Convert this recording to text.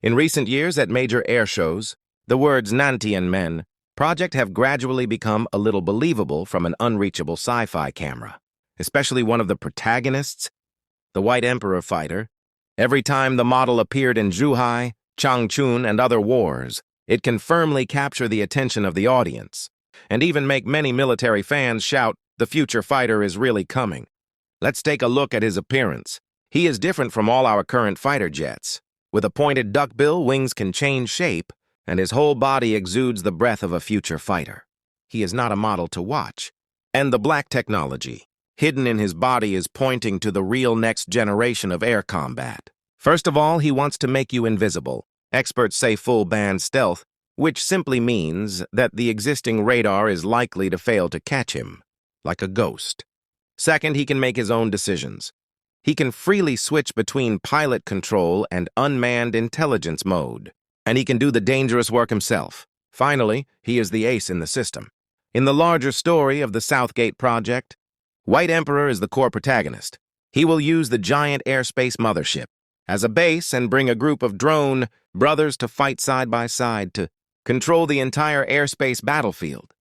In recent years at major air shows, the words Nantianmen Project have gradually become a little believable from an unreachable sci-fi camera, especially one of the protagonists, the White Emperor fighter. Every time the model appeared in Zhuhai, Changchun, and other wars, it can firmly capture the attention of the audience, and even make many military fans shout, "The future fighter is really coming." Let's take a look at his appearance. He is different from all our current fighter jets. With a pointed duckbill, wings can change shape, and his whole body exudes the breath of a future fighter. He is not a model to watch. And the black technology, hidden in his body, is pointing to the real next generation of air combat. First of all, he wants to make you invisible. Experts say full band stealth, which simply means that the existing radar is likely to fail to catch him, like a ghost. Second, he can make his own decisions. He can freely switch between pilot control and unmanned intelligence mode, and he can do the dangerous work himself. Finally, he is the ace in the system. In the larger story of the Southgate Project, White Emperor is the core protagonist. He will use the giant airspace mothership as a base and bring a group of drone brothers to fight side by side to control the entire airspace battlefield.